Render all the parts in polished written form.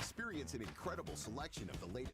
Experience an incredible selection of the latest.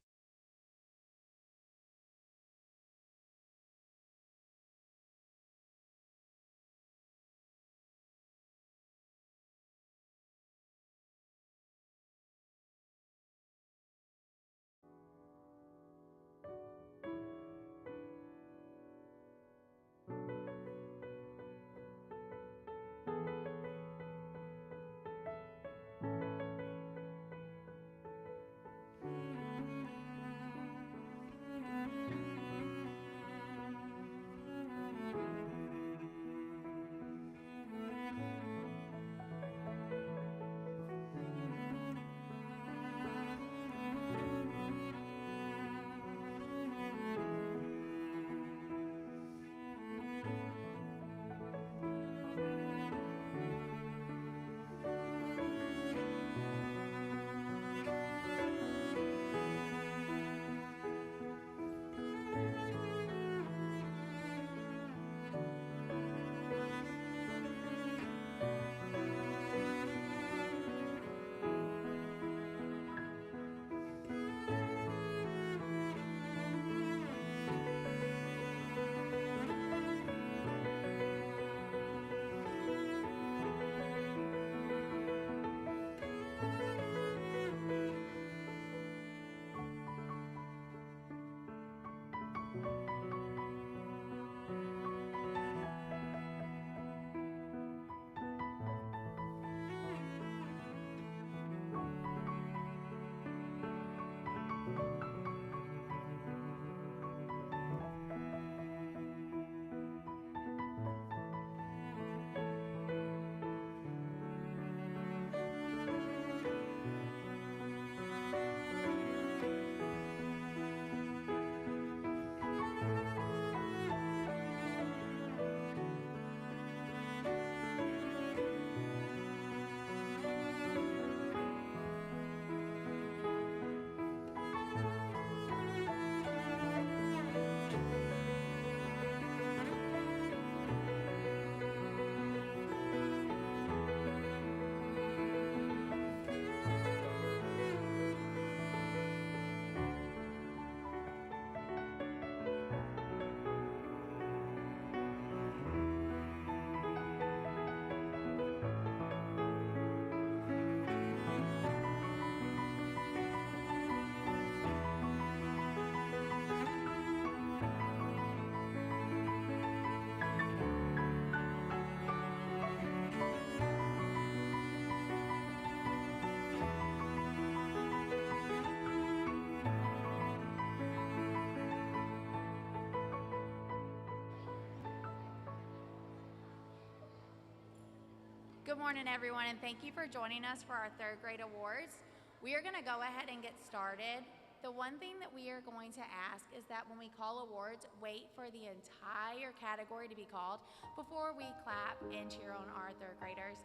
Good morning, everyone, and thank you for joining us for our third grade awards. We are going to go ahead and get started. The one thing that we are going to ask is that when we call awards, wait for the entire category to be called before we clap and cheer on our third graders.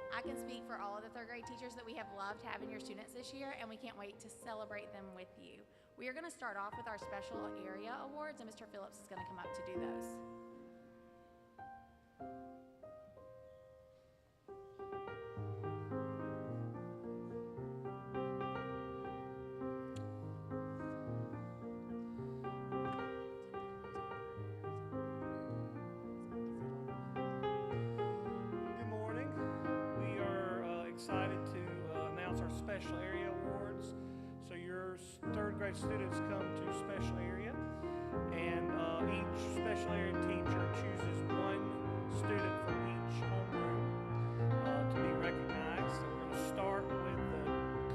I can speak for all of the third grade teachers that we have loved having your students this year, and we can't wait to celebrate them with you. We are going to start off with our special area awards, and Mr. Phillips is going to come up to do those. Special area awards. So your third grade students come to special area, and each special area teacher chooses one student from each homeroom to be recognized. So we're going to start with the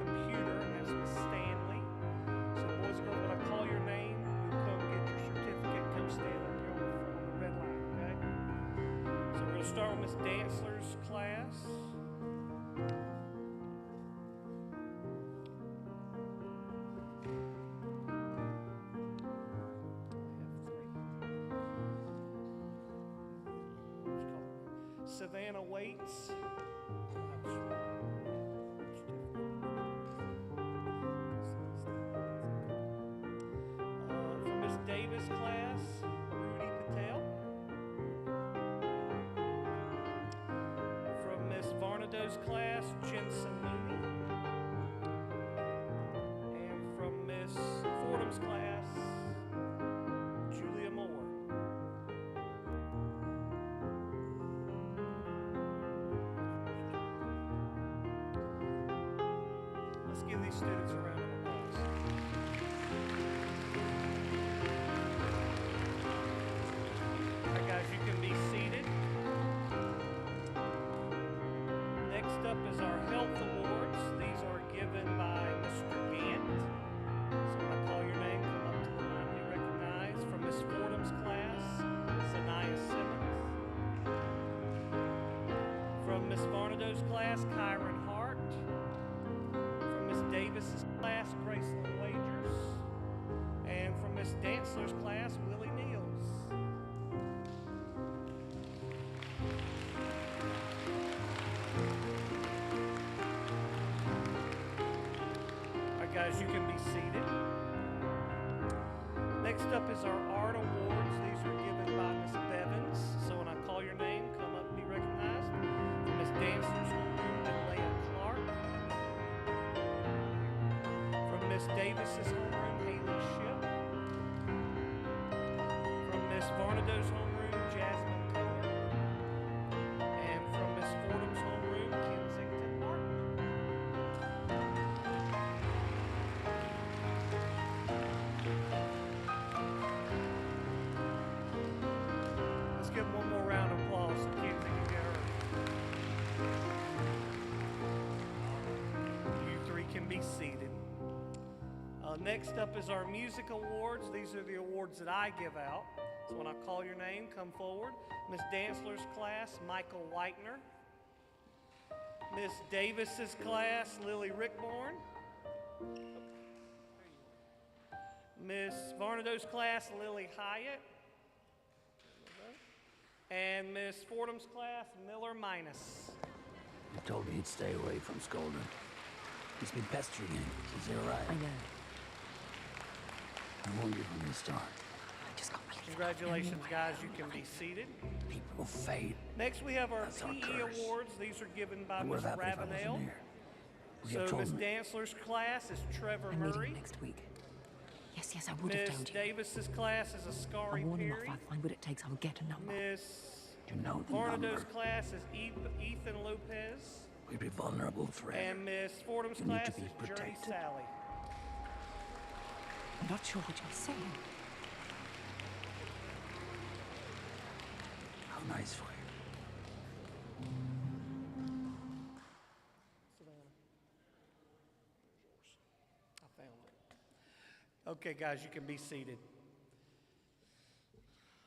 computer, and that's Miss Stanley. So boys and girls, when I call your name, you'll come get your certificate, come stand up here on the red line, okay? So we're going to start with Miss Dantzler's class. Savannah Waits. From Miss Davis class, Rudy Patel. From Miss Varnado's class, Jensen Mooney. Let's give these students a round of applause. All right, guys, you can be seated. Next up is our health awards. These are given by Mr. Gant. So when I call your name, come up to the line and be recognized. From Miss Fordham's class, Sanaya Simmons. From Miss Varnado's class, Kyron Hart. From Miss Davis's class, Gracelyn Wagers. And from Miss Dantzler's class, Willie Neals. All right, guys, you can be seated. Next up is our art awards. These are given by Miss Bevins. So when I call your name, come up and be recognized. From Miss Dancer's homeroom, Delia Clark. From Miss Davis's homeroom, Haley Ship. From Miss Varnado's homeroom, Jasmine Kohler. And from Miss Fordham's homeroom, Kensington Martin. Let's give them one more round of applause so Kenzie can get her. You three can be seated. Next up is our music awards. These are the awards that I give out. So when I call your name, come forward. Miss Dantzler's class, Michael Whitener. Miss Davis's class, Lily Rickborn. Miss Varnado's class, Lily Hyatt. And Miss Fordham's class, Miller Minus. You told me he'd stay away from Skolden. He's been pestering him. Is that right? I know. I warned you from the start. I just can't believe Congratulations, guys. You can be seated. People fade. Next, we have our That's our PE curse. awards. These are given by What Miss would have happened if I Ravenel. wasn't here? Would you have So told Miss me? Dantzler's class is Trevor I'm meeting Murray. him next week. Yes, I would have Miss told you. Davis's class is Ascari I'll warn him off. Perry. I'll find what it takes. I'll get a number. Miss You know the Varnado's number. class is Ethan Lopez. We'd be vulnerable forever. And Miss Fordham's You need class to be is Journey protected. Sally. I'm not sure what you're saying. How nice for you. I found it. Okay, guys, you can be seated.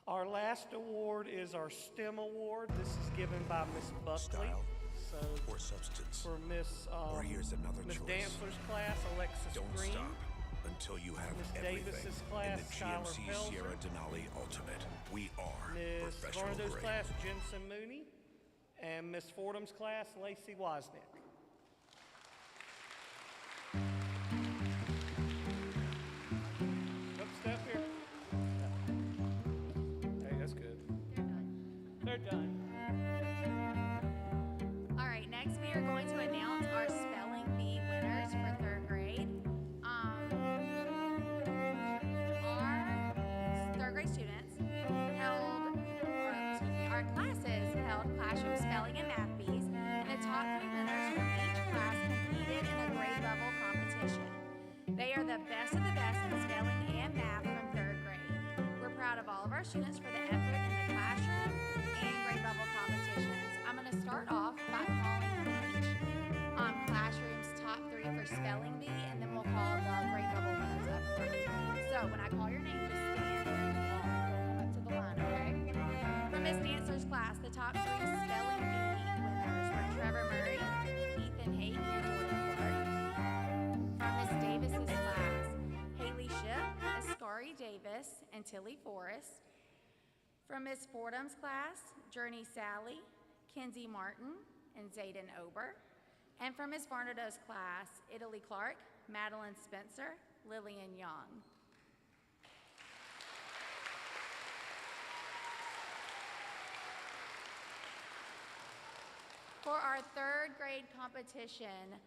Our last award is our STEM award. This is given by Miss Buckley. Style So or substance. for Miss Or here's another Miss choice. Dantzler's class, Alexis Don't Green. stop until you have Miss everything Davis's in class, the Skylar GMC Pelzer. Sierra Denali Ultimate. We are Miss professional Varnado's grade. class, Jensen Mooney. And Miss Fordham's class, Lacey Wozniak. Look, step here. Hey, that's good. They're done. All right, next we are going to announce our spelling bee winners for third grade. Our third grade students our classes held classroom spelling and math bees, and the top 3 winners from each class competed in a grade level competition. They are the best of the best in spelling and math from third grade. We're proud of all of our students for the effort in the classroom and grade level competitions. I'm going to start off by calling each classroom's top 3 for spelling bee, and then we'll call the grade level winners up front. So when I call your name, just stand where you are. Don't come up to the line, okay? From Miss Dancer's class, the top 3 spelling bee winners were Trevor Murray, Ethan Haight, and Jordan Clark. From Miss Davis's class, Haley Ship, Ascari Davis, and Tilly Forrest. From Miss Fordham's class, Journey Sally, Kenzie Martin, and Zayden Ober. And from Miss Varnado's class, Italy Clark, Madeline Spencer, Lillian Young. For our third grade competition,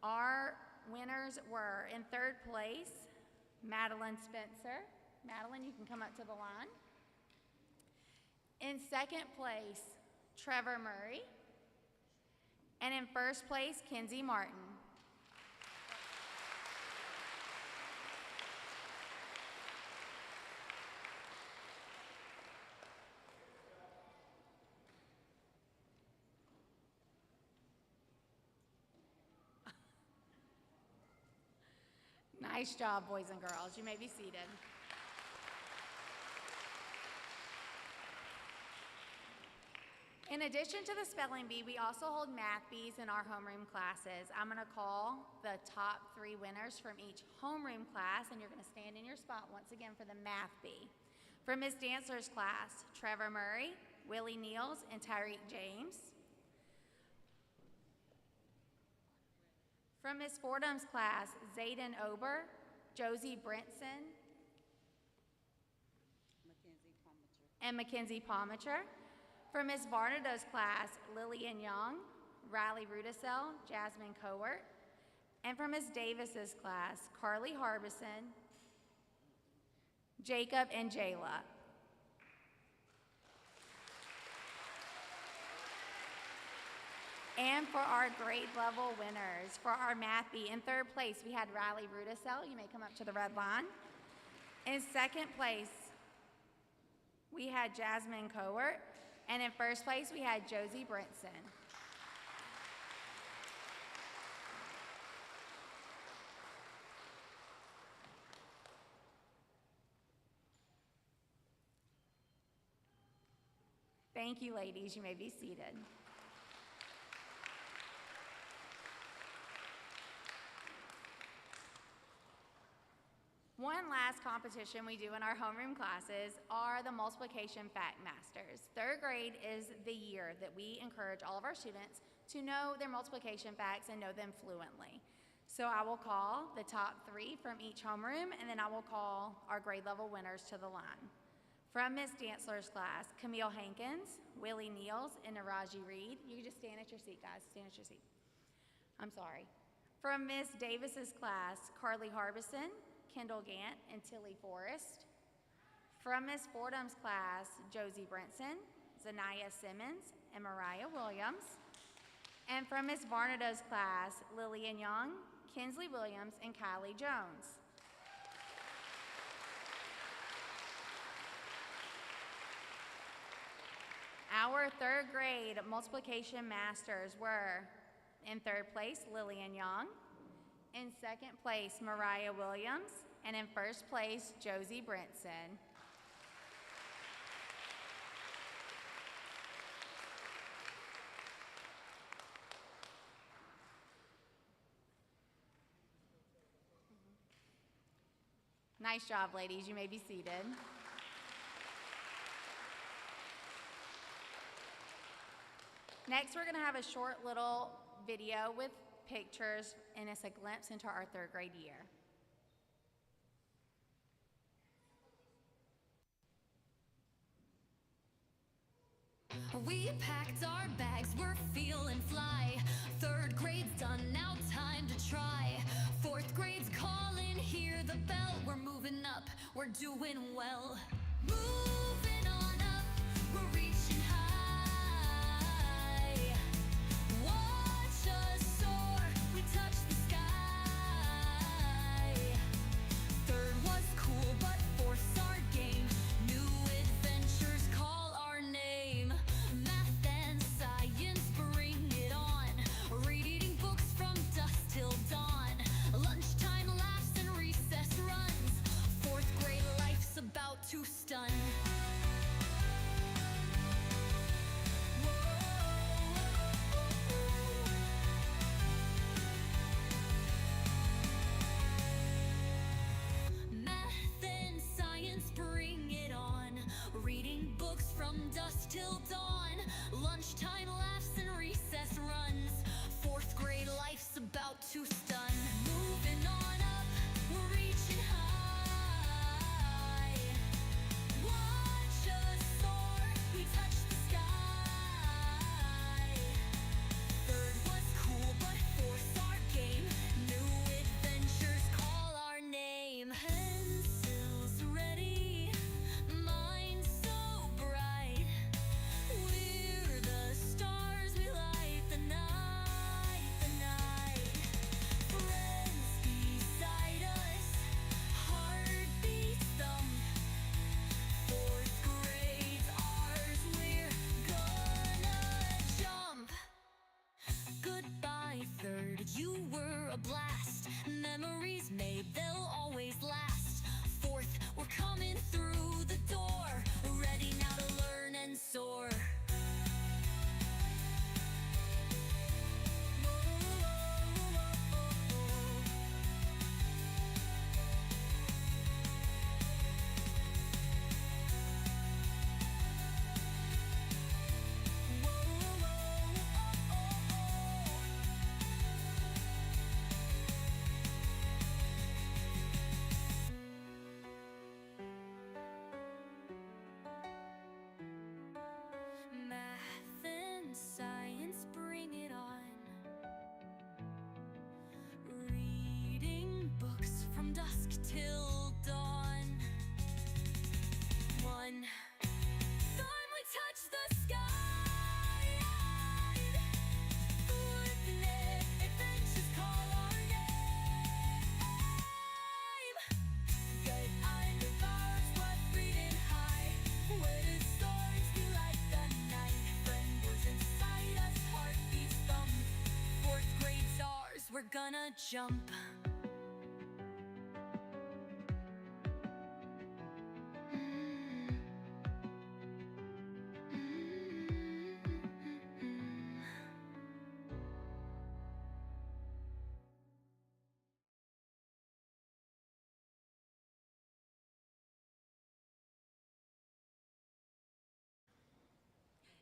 our winners were in third place, Madeline Spencer. Madeline, you can come up to the line. In second place, Trevor Murray. And in first place, Kenzie Martin. Nice job, boys and girls. You may be seated. In addition to the spelling bee, we also hold math bees in our homeroom classes. I'm going to call the top 3 winners from each homeroom class, and you're going to stand in your spot once again for the math bee. From Miss Dancer's class, Trevor Murray, Willie Neals, and Tyreek James. From Miss Fordham's class, Zayden Ober, Josie Brinson, and Mackenzie Palmacher. From Ms. Varnado's class, Lillian Young, Riley Rudisell, Jasmine Cowart. And from Ms. Davis's class, Carly Harbison, Jacob and Jayla. And for our grade level winners, for our math bee, in 3rd place, we had Riley Rudisell. You may come up to the red line. In 2nd place, we had Jasmine Cowart. And in 1st place, we had Josie Brinson. Thank you, ladies. You may be seated. One last competition we do in our homeroom classes are the Multiplication Fact Masters. 3rd grade is the year that we encourage all of our students to know their multiplication facts and know them fluently. So I will call the top 3 from each homeroom, and then I will call our grade level winners to the line. From Miss Dantzler's class, Camille Hankins, Willie Neals, and Naraji Reed. You can just stand at your seat, guys. Stand at your seat. I'm sorry. From Miss Davis's class, Carly Harbison, Kendall Gant, and Tilly Forrest. From Ms. Fordham's class, Josie Brinson, Zanaya Simmons, and Mariah Williams. And from Ms. Varnado's class, Lillian Young, Kinsley Williams, and Kylie Jones. Our 3rd grade multiplication masters were, in 3rd place, Lillian Young. In 2nd place, Mariah Williams, and in 1st place, Josie Brinson. Nice job, ladies. You may be seated. Next, we're going to have a short little video with pictures, and it's a glimpse into our 3rd grade year. We packed our bags, we're feeling fly. 3rd grade's done, now time to try. 4th grade's calling, hear the bell. We're moving up, we're doing well. Moving on up, we're reaching high. Watch us soar, we touch the sky. 3rd was cool, but 4th's our game. New adventures call our name. Math and science, bring it on. Reading books from dusk till dawn. Lunchtime laughs and recess runs. 4th grade life's about to stun. dusk till dawn. One time we touch the sky. Forth adventures call our name. Get under bars, what breathing high. Where the stars be like the night. Friend was inside us, heartbeats thump. Fourth grade's ours, we're gonna jump.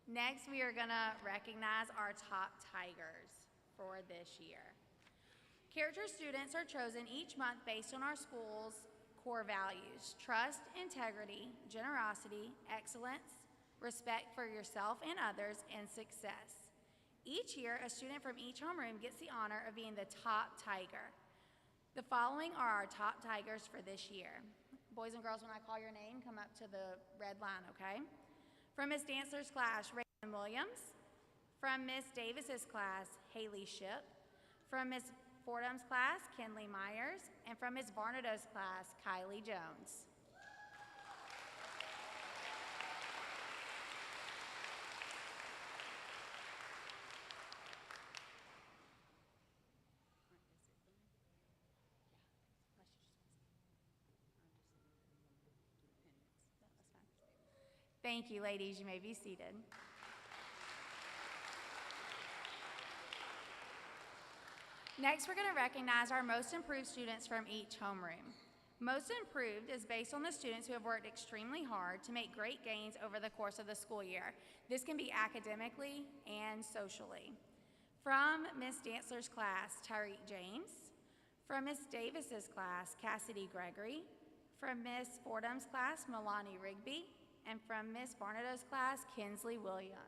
Next, we are gonna recognize our top Tigers for this year. Character students are chosen each month based on our school's core values: trust, integrity, generosity, excellence, respect for yourself and others, and success. Each year, a student from each homeroom gets the honor of being the top Tiger. The following are our top Tigers for this year. Boys and girls, when I call your name, come up to the red line, okay? From Miss Dancer's class, Raymond Williams. From Miss Davis's class, Haley Ship. From Miss Fordham's class, Kenley Myers. And from Miss Varnado's class, Kylie Jones. Thank you, ladies. You may be seated. Next, we're going to recognize our most improved students from each homeroom. Most improved is based on the students who have worked extremely hard to make great gains over the course of the school year. This can be academically and socially. From Miss Dancer's class, Tyreek James. From Miss Davis's class, Cassidy Gregory. From Miss Fordham's class, Milani Rigby. And from Miss Varnado's class, Kinsley Williams.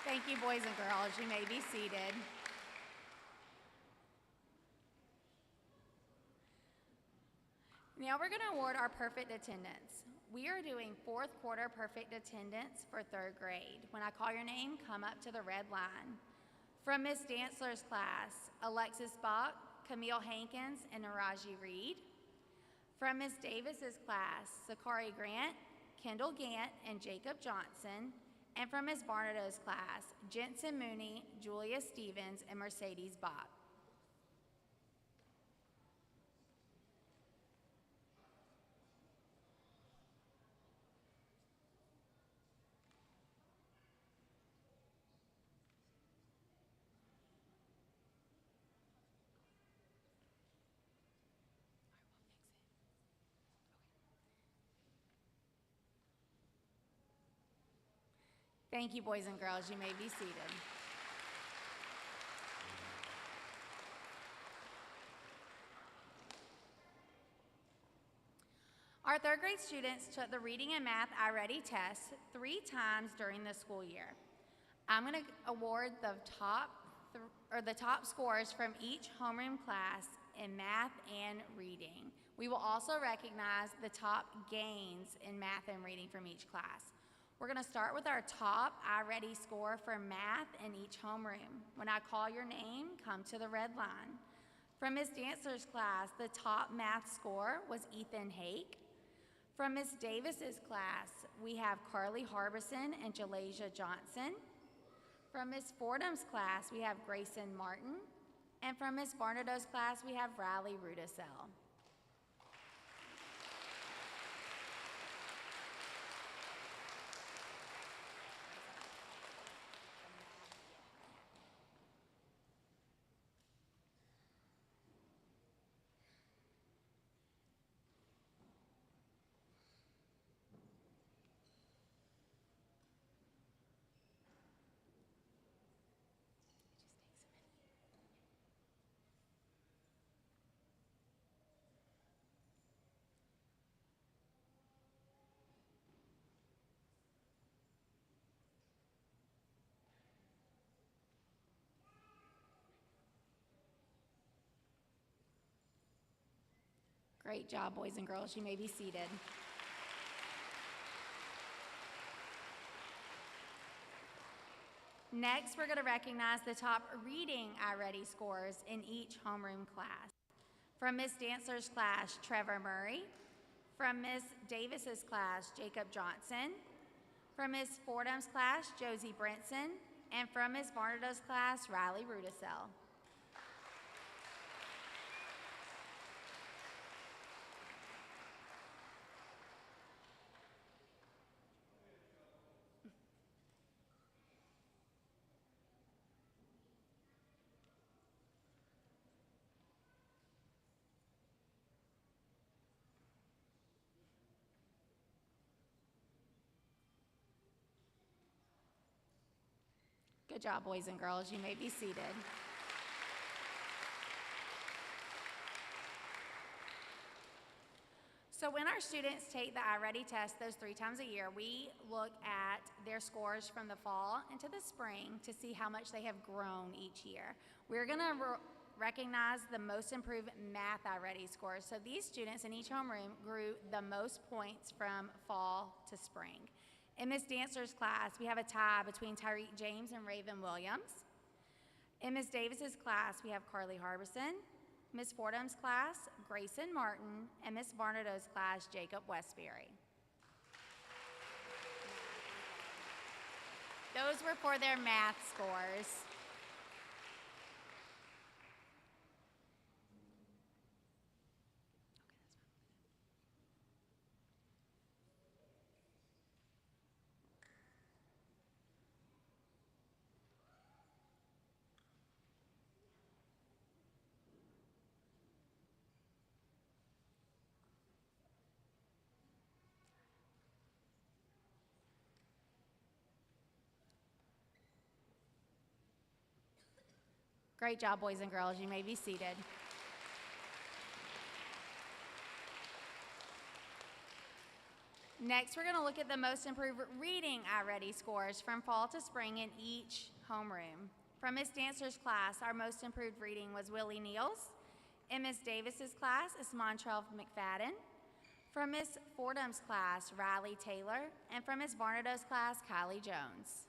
Thank you, boys and girls. You may be seated. Now we're going to award our perfect attendance. We are doing fourth quarter perfect attendance for third grade. When I call your name, come up to the red line. From Miss Dancer's class, Alexis Bach, Camille Hankins, and Naraji Reed. From Miss Davis's class, Sakari Grant, Kendall Gant, and Jacob Johnson. And from Ms. Barnado's class, Jensen Mooney, Julia Stevens, and Mercedes Bach. Thank you, boys and girls. You may be seated. Our third grade students took the Reading and Math iReady test 3 times during the school year. I'm going to award the top scores from each homeroom class in math and reading. We will also recognize the top gains in math and reading from each class. We're going to start with our top iReady score for math in each homeroom. When I call your name, come to the red line. From Ms. Dancer's class, the top math score was Ethan Hake. From Ms. Davis's class, we have Carly Harbison and Jalasia Johnson. From Miss Fordham's class, we have Grayson Martin. And from Miss Barnardo's class, we have Riley Rudisell. Great job, boys and girls. You may be seated. Next, we're going to recognize the top reading iReady scores in each homeroom class. From Miss Dancer's class, Trevor Murray. From Miss Davis's class, Jacob Johnson. From Miss Fordham's class, Josie Brinson. And from Miss Barnardo's class, Riley Rudisell. Good job, boys and girls. You may be seated. So when our students take the iReady test those 3 times a year, we look at their scores from the fall into the spring to see how much they have grown each year. We're going to recognize the most improved math iReady scores. So these students in each homeroom grew the most points from fall to spring. In Miss Dancer's class, we have a tie between Tyreek James and Raven Williams. In Miss Davis's class, we have Carly Harbison. Miss Fordham's class, Grayson Martin, and Miss Barnardo's class, Jacob Westbury. Those were for their math scores. Great job, boys and girls. You may be seated. Next, we're going to look at the most improved reading iReady scores from fall to spring in each homeroom. From Miss Dancer's class, our most improved reading was Willie Neals. In Miss Davis's class is Montrell McFadden. From Miss Fordham's class, Riley Taylor. And from Miss Barnardo's class, Kylie Jones.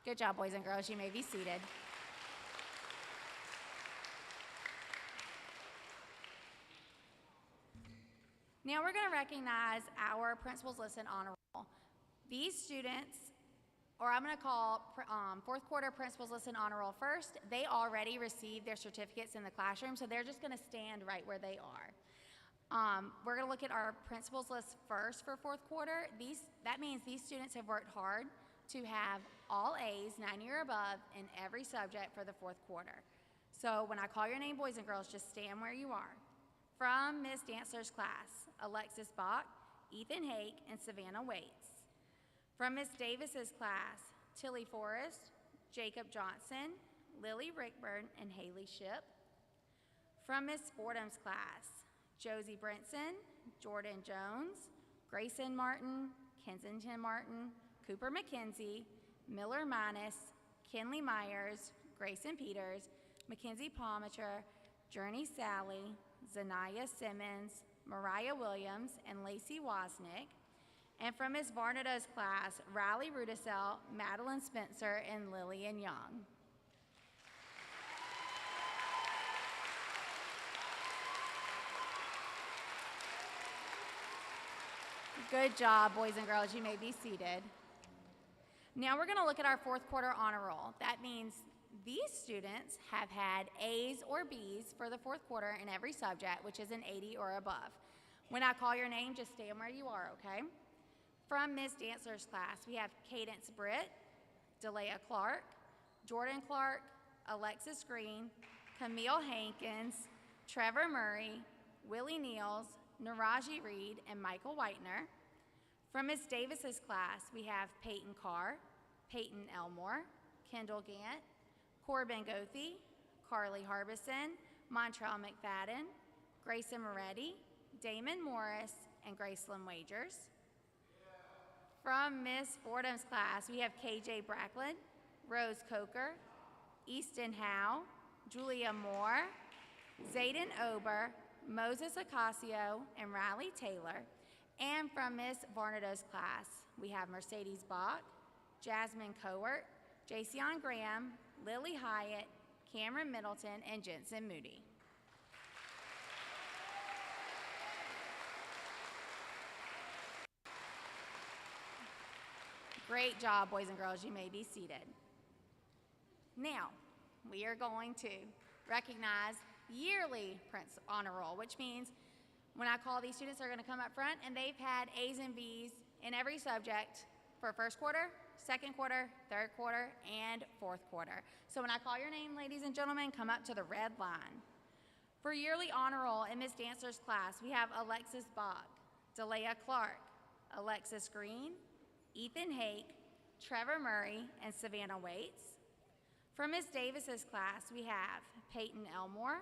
Good job, boys and girls. You may be seated. Now we're going to recognize our Principals Listen Honor Roll. These students, or I'm going to call fourth quarter Principals Listen Honor Roll first. They already received their certificates in the classroom, so they're just going to stand right where they are. We're going to look at our Principals List first for fourth quarter. That means these students have worked hard to have all A's, 90 or above, in every subject for the fourth quarter. So when I call your name, boys and girls, just stand where you are. From Miss Dancer's class, Alexis Bach, Ethan Hake, and Savannah Waits. From Miss Davis's class, Tilly Forrest, Jacob Johnson, Lily Rickburn, and Haley Ship. From Miss Fordham's class, Josie Brinson, Jordan Jones, Grayson Martin, Kensington Martin, Cooper McKenzie, Miller Minus, Kenley Myers, Grayson Peters, Mackenzie Palmacher, Journey Sally, Zanaya Simmons, Mariah Williams, and Lacey Wozniak. And from Ms. Varnado's class, Riley Rudisell, Madeline Spencer, and Lillian Young. Good job, boys and girls. You may be seated. Now we're going to look at our fourth quarter honor roll. That means these students have had A's or B's for the fourth quarter in every subject, which is an 80 or above. When I call your name, just stand where you are, okay? From Ms. Dancer's class, we have Cadence Britt, Delia Clark, Jordan Clark, Alexis Green, Camille Hankins, Trevor Murray, Willie Neals, Naraji Reed, and Michael Whitener. From Ms. Davis's class, we have Peyton Carr, Peyton Elmore, Kendall Gant, Corbin Gothi, Carly Harbison, Montrell McFadden, Grayson Moretti, Damon Morris, and Gracelyn Wagers. From Ms. Fordham's class, we have KJ Bracklin, Rose Coker, Easton Howe, Julia Moore, Zayden Ober, Moses Ocasio, and Riley Taylor. And from Ms. Varnado's class, we have Mercedes Bach, Jasmine Cowart, Jason Graham, Lily Hyatt, Cameron Middleton, and Jensen Moody. Great job, boys and girls. You may be seated. Now, we are going to recognize yearly Prince Honor Roll, which means when I call these students, they're going to come up front, and they've had A's and B's in every subject for first quarter, second quarter, third quarter, and fourth quarter. So when I call your name, ladies and gentlemen, come up to the red line. For yearly honor roll in Ms. Dancer's class, we have Alexis Bach, Delia Clark, Alexis Green, Ethan Hake, Trevor Murray, and Savannah Waits. From Ms. Davis's class, we have Peyton Elmore,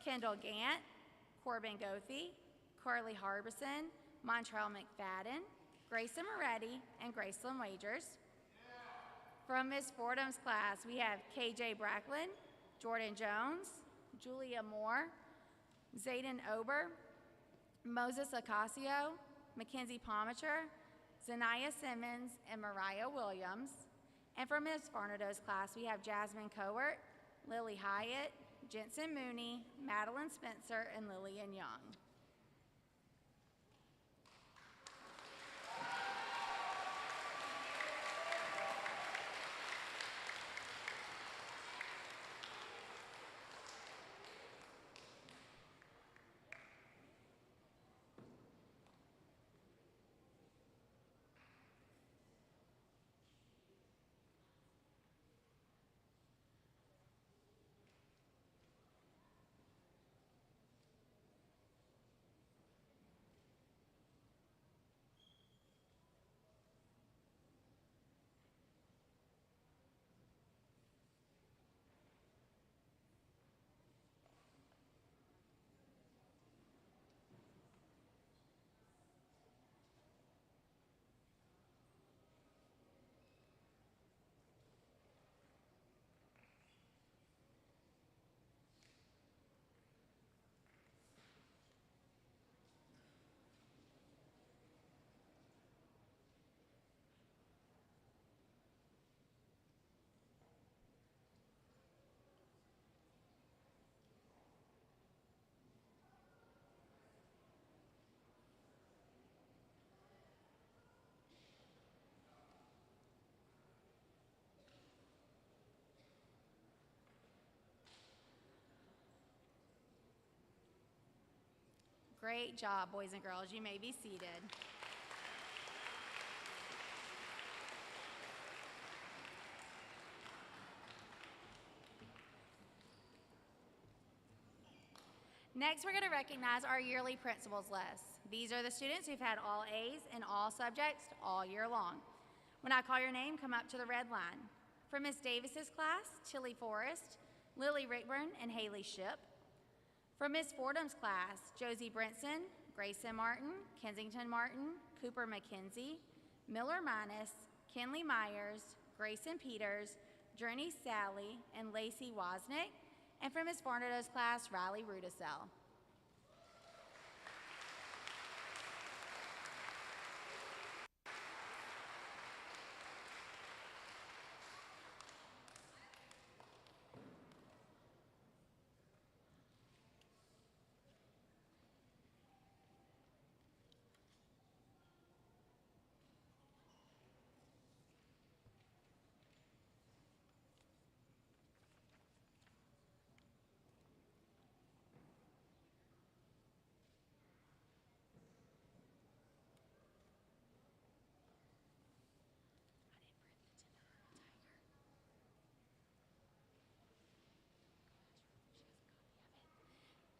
Kendall Gant, Corbin Gothi, Carly Harbison, Montrell McFadden, Grayson Moretti, and Gracelyn Wagers. From Ms. Fordham's class, we have KJ Bracklin, Jordan Jones, Julia Moore, Zayden Ober, Moses Ocasio, Mackenzie Palmacher, Zanaya Simmons, and Mariah Williams. And from Ms. Varnado's class, we have Jasmine Cowart, Lily Hyatt, Jensen Mooney, Madeline Spencer, and Lillian Young. Great job, boys and girls. You may be seated. Next, we're going to recognize our yearly principals list. These are the students who've had all A's in all subjects all year long. When I call your name, come up to the red line. From Ms. Davis's class, Tilly Forrest, Lily Rickburn, and Haley Ship. From Ms. Fordham's class, Josie Brinson, Grayson Martin, Kensington Martin, Cooper McKenzie, Miller Minus, Kenley Myers, Grayson Peters, Journey Sally, and Lacey Wozniak. And from Ms. Farnado's class, Riley Rudisell.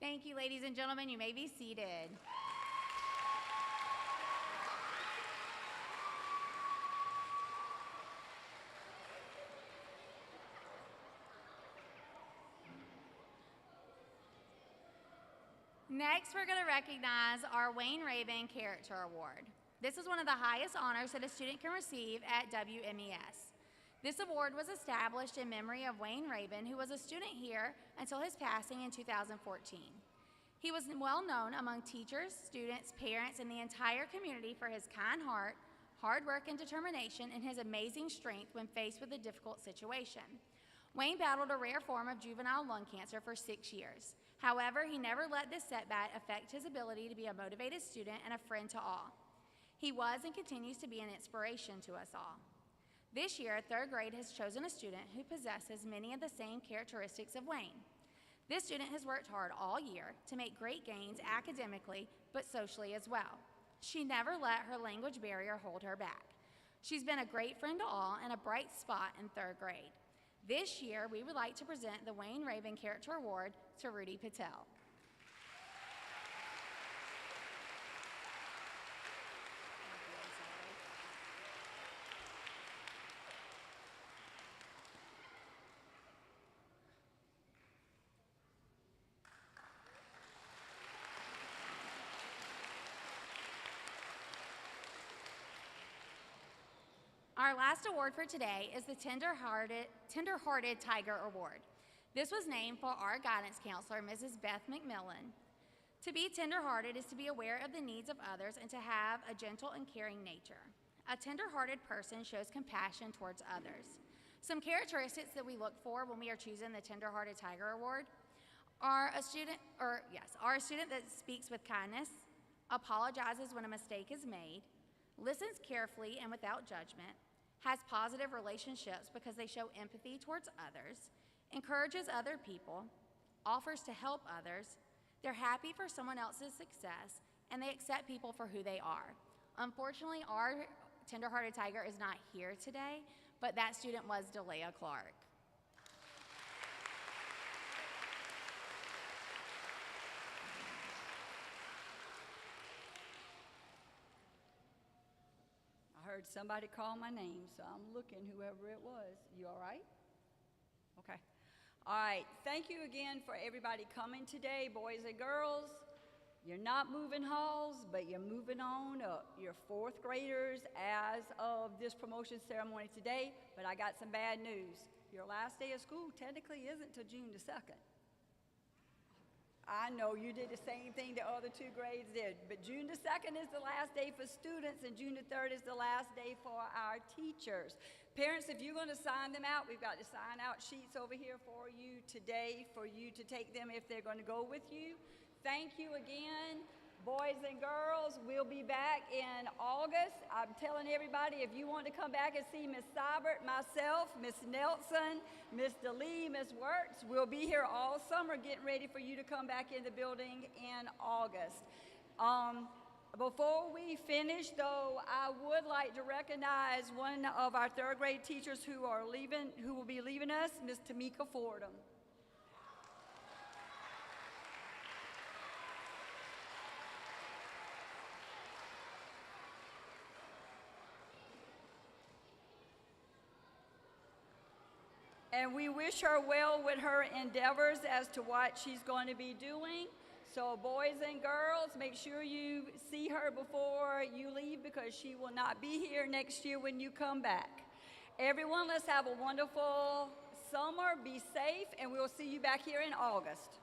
Thank you, ladies and gentlemen. You may be seated. Next, we're going to recognize our Wayne Raven Character Award. This is one of the highest honors that a student can receive at WMES. This award was established in memory of Wayne Raven, who was a student here until his passing in 2014. He was well known among teachers, students, parents, and the entire community for his kind heart, hard work and determination, and his amazing strength when faced with a difficult situation. Wayne battled a rare form of juvenile lung cancer for 6 years. However, he never let this setback affect his ability to be a motivated student and a friend to all. He was and continues to be an inspiration to us all. This year, third grade has chosen a student who possesses many of the same characteristics of Wayne. This student has worked hard all year to make great gains academically, but socially as well. She never let her language barrier hold her back. She's been a great friend to all and a bright spot in third grade. This year, we would like to present the Wayne Raven Character Award to Rudy Patel. Our last award for today is the Tender-Hearted Tiger Award. This was named for our guidance counselor, Mrs. Beth McMillan. To be tender-hearted is to be aware of the needs of others and to have a gentle and caring nature. A tender-hearted person shows compassion towards others. Some characteristics that we look for when we are choosing the Tender-Hearted Tiger Award are a student that speaks with kindness, apologizes when a mistake is made, listens carefully and without judgment, has positive relationships because they show empathy towards others, encourages other people, offers to help others, they're happy for someone else's success, and they accept people for who they are. Unfortunately, our Tender-Hearted Tiger is not here today, but that student was Delia Clark. I heard somebody call my name, so I'm looking, whoever it was. You all right? Okay. All right. Thank you again for everybody coming today, boys and girls. You're not moving halls, but you're moving on up. You're fourth graders as of this promotion ceremony today, but I got some bad news. Your last day of school technically isn't till June the 2nd. I know you did the same thing the other two grades did, but June the 2nd is the last day for students, and June the 3rd is the last day for our teachers. Parents, if you're going to sign them out, we've got the sign-out sheets over here for you today for you to take them if they're going to go with you. Thank you again. Boys and girls, we'll be back in August. I'm telling everybody, if you want to come back and see Miss Seibert, myself, Miss Nelson, Miss DeLee, Miss Wertz, we'll be here all summer getting ready for you to come back in the building in August. Before we finish, though, I would like to recognize one of our third grade teachers who will be leaving us, Miss Tamika Fordham. And we wish her well with her endeavors as to what she's going to be doing. So boys and girls, make sure you see her before you leave because she will not be here next year when you come back. Everyone, let's have a wonderful summer. Be safe, and we'll see you back here in August.